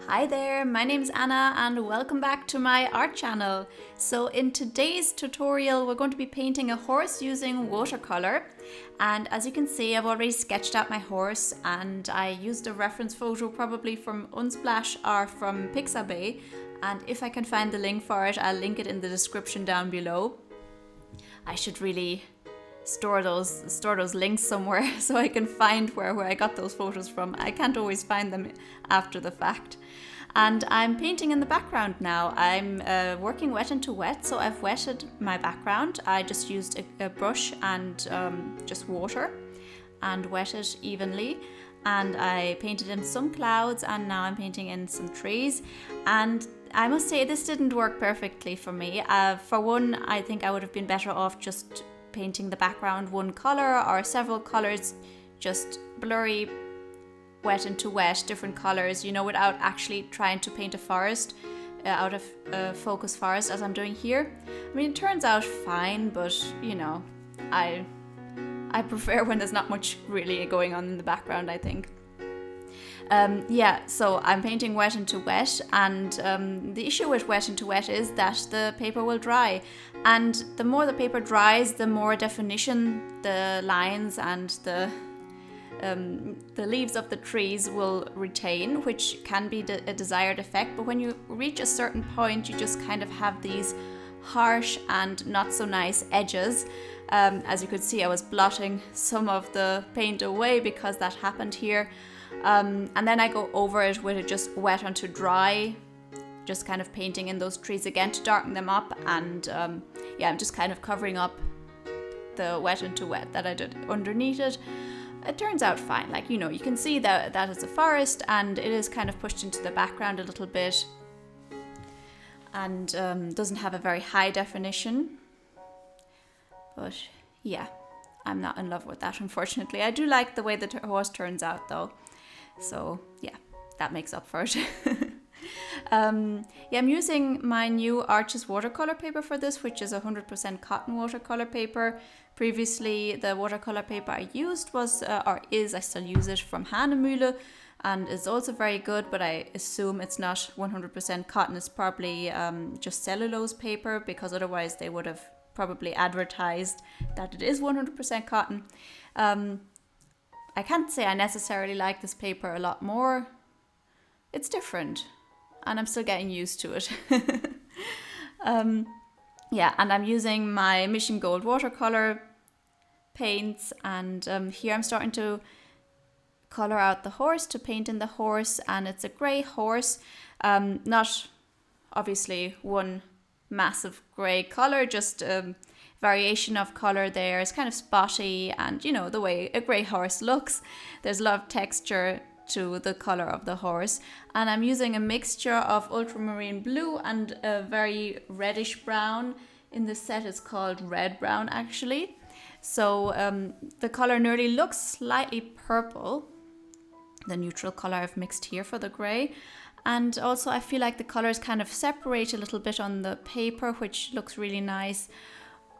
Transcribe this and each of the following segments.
Hi there, my name's Anna and welcome back to my art channel. So in today's tutorial we're going to be painting a horse using watercolour, and as you can see I've already sketched out my horse and I used a reference photo probably from Unsplash or from Pixabay, and if I can find the link for it I'll link it in the description down below. I should really store those links somewhere so I can find where I got those photos from. I can't always find them after the fact. And I'm painting in the background now. I'm working wet into wet, so I've wetted my background. I just used a brush and just water and wet it evenly. And I painted in some clouds, and now I'm painting in some trees. And I must say this didn't work perfectly for me. For one, I think I would have been better off just painting the background one color or several colors, just blurry, wet into wet, different colors, you know, without actually trying to paint a forest out of focus forest as I'm doing here. I mean, it turns out fine, but you know, I prefer when there's not much really going on in the background, I think. So I'm painting wet into wet, and the issue with wet into wet is that the paper will dry, and the more the paper dries, the more definition the lines and the leaves of the trees will retain, which can be a desired effect. But when you reach a certain point, you just kind of have these harsh and not so nice edges. As you could see, I was blotting some of the paint away because that happened here. And then I go over it with it just wet onto dry, just kind of painting in those trees again to darken them up. And I'm just kind of covering up the wet into wet that I did underneath it. It turns out fine. Like, you know, you can see that is a forest, and it is kind of pushed into the background a little bit, and doesn't have a very high definition. But yeah, I'm not in love with that, unfortunately. I do like the way the horse turns out though. So yeah, that makes up for it. I'm using my new Arches watercolor paper for this, which is 100% cotton watercolor paper. Previously, the watercolor paper I used was, I still use it, from Hanemühle, and is also very good, but I assume it's not 100% cotton. It's probably just cellulose paper, because otherwise they would have probably advertised that it is 100% cotton. I can't say I necessarily like this paper a lot more. It's different, and I'm still getting used to it. And I'm using my Mission Gold watercolor paints, and here I'm starting to color out the horse, to paint in the horse, and it's a grey horse. Not obviously one massive grey color, just variation of color there. It's kind of spotty, and you know the way a grey horse looks, there's a lot of texture to the color of the horse. And I'm using a mixture of ultramarine blue and a very reddish brown. In this set it's called red brown actually. So the color nearly looks slightly purple, the neutral color I've mixed here for the grey. And also I feel like the colors kind of separate a little bit on the paper, which looks really nice.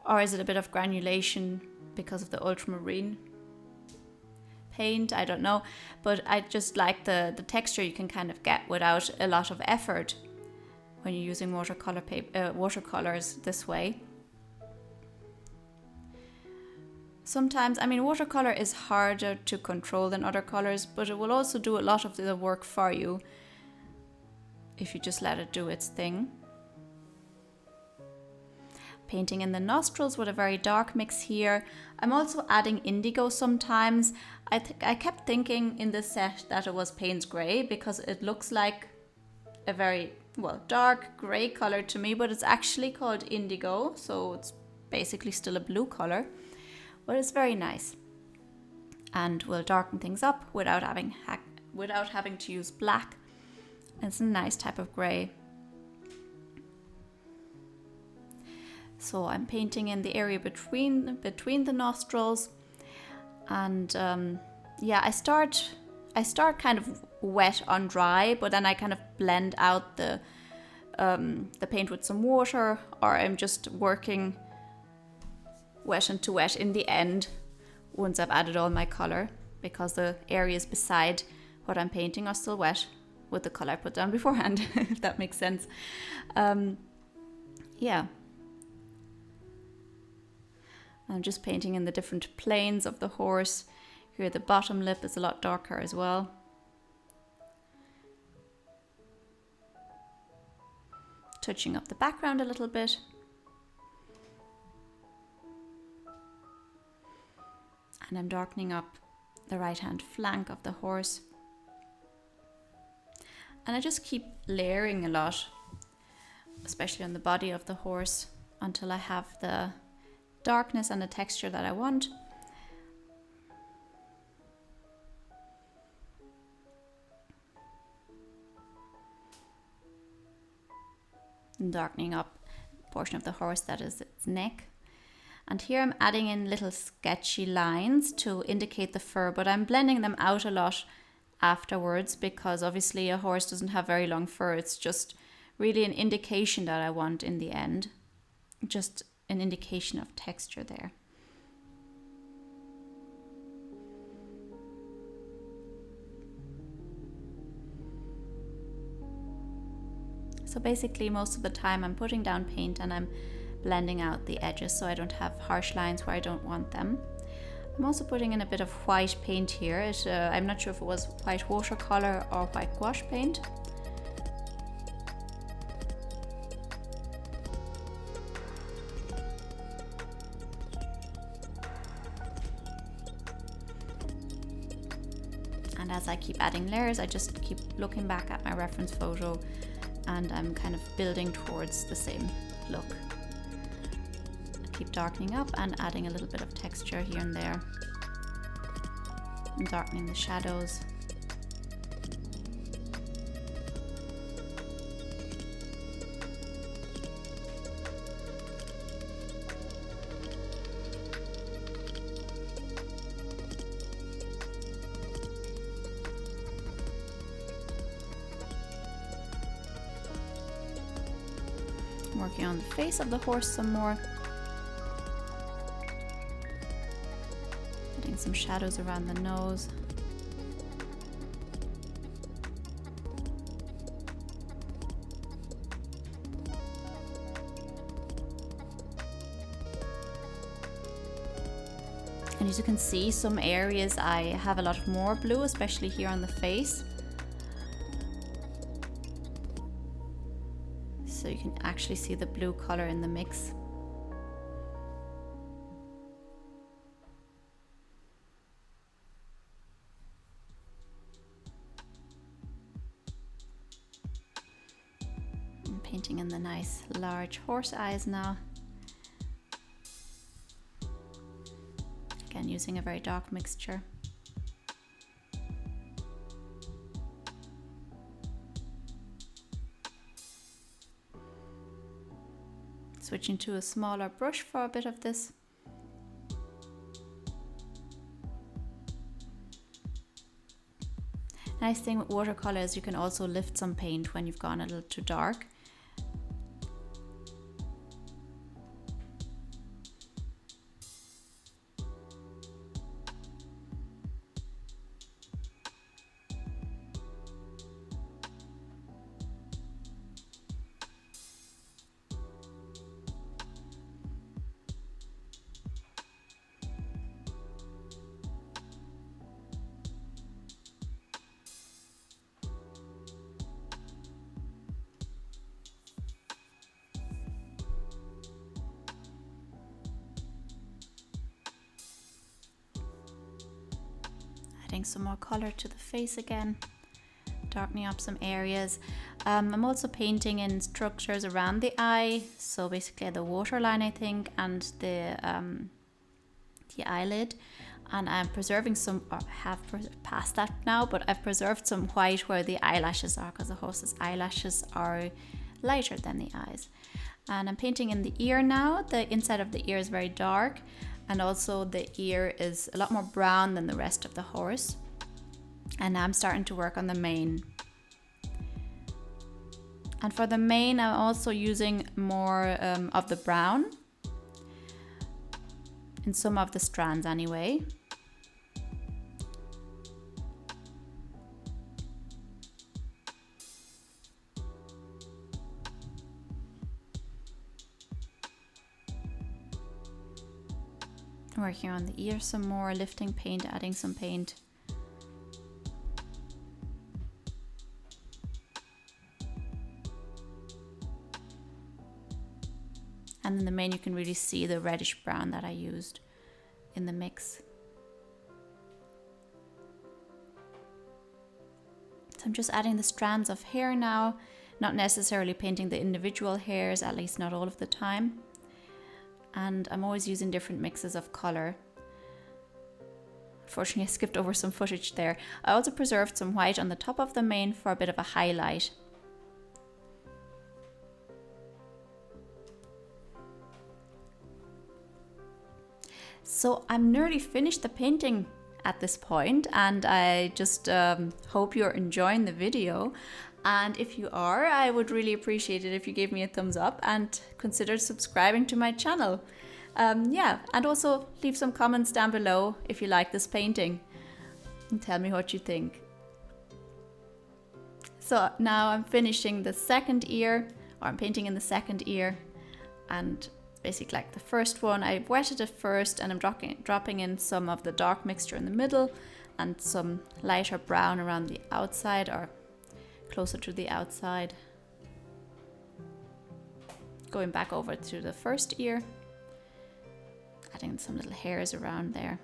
Or is it a bit of granulation because of the ultramarine paint? I don't know, but I just like the texture you can kind of get without a lot of effort when you're using watercolors this way. Sometimes, I mean, watercolor is harder to control than other colors, but it will also do a lot of the work for you if you just let it do its thing. Painting in the nostrils with a very dark mix here. I'm also adding indigo sometimes. I kept thinking in this set that it was Payne's Grey, because it looks like a very, dark grey color to me, but it's actually called indigo, so it's basically still a blue color, but it's very nice. And will darken things up without having to use black. It's a nice type of grey. So I'm painting in the area between the nostrils, and I start kind of wet on dry, but then I kind of blend out the paint with some water, or I'm just working wet into wet in the end once I've added all my color, because the areas beside what I'm painting are still wet with the color I put down beforehand, if that makes sense. Yeah. I'm just painting in the different planes of the horse. Here the bottom lip is a lot darker as well. Touching up the background a little bit. And I'm darkening up the right hand flank of the horse. And I just keep layering a lot, especially on the body of the horse, until I have the darkness and the texture that I want. And darkening up the portion of the horse that is its neck. And here I'm adding in little sketchy lines to indicate the fur, but I'm blending them out a lot afterwards because obviously a horse doesn't have very long fur. It's just really an indication that I want in the end. Just an indication of texture there. So basically most of the time I'm putting down paint and I'm blending out the edges so I don't have harsh lines where I don't want them. I'm also putting in a bit of white paint here. I'm not sure if it was white watercolor or white gouache paint. And as I keep adding layers, I just keep looking back at my reference photo and I'm kind of building towards the same look. I keep darkening up and adding a little bit of texture here and there. And darkening the shadows. Working on the face of the horse some more. Getting some shadows around the nose. And as you can see, some areas I have a lot more blue, especially here on the face. So you can actually see the blue color in the mix. I'm painting in the nice large horse eyes now. Again, using a very dark mixture. Switching to a smaller brush for a bit of this. Nice thing with watercolor is you can also lift some paint when you've gone a little too dark. Adding some more color to the face again, darkening up some areas. I'm also painting in structures around the eye, so basically the waterline I think and the eyelid, and I'm preserving some, or have passed that now, but I've preserved some white where the eyelashes are because the horse's eyelashes are lighter than the eyes. And I'm painting in the ear now. The inside of the ear is very dark, and also the ear is a lot more brown than the rest of the horse. And now I'm starting to work on the mane. And for the mane, I'm also using more of the brown in some of the strands anyway. Working on the ear some more, lifting paint, adding some paint. And in the mane you can really see the reddish brown that I used in the mix. So I'm just adding the strands of hair now, not necessarily painting the individual hairs, at least not all of the time. And I'm always using different mixes of colour. Unfortunately, I skipped over some footage there. I also preserved some white on the top of the mane for a bit of a highlight. So I'm nearly finished the painting at this point, and I just hope you're enjoying the video. And if you are, I would really appreciate it if you gave me a thumbs up and consider subscribing to my channel. Yeah, and also leave some comments down below if you like this painting and tell me what you think. So now I'm finishing the second ear, or I'm painting in the second ear, and basically like the first one, I wetted it first and I'm dropping in some of the dark mixture in the middle and some lighter brown around the outside or closer to the outside. Going back over to the first ear, adding some little hairs around there.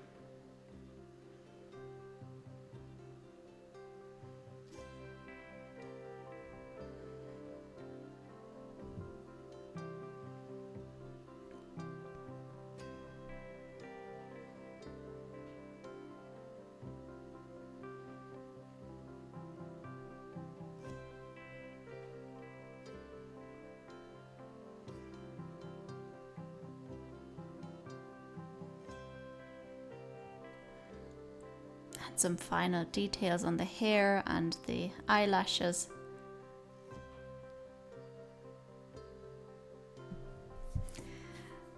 Some final details on the hair and the eyelashes.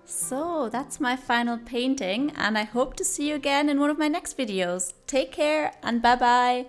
So that's my final painting, and I hope to see you again in one of my next videos. Take care and bye bye.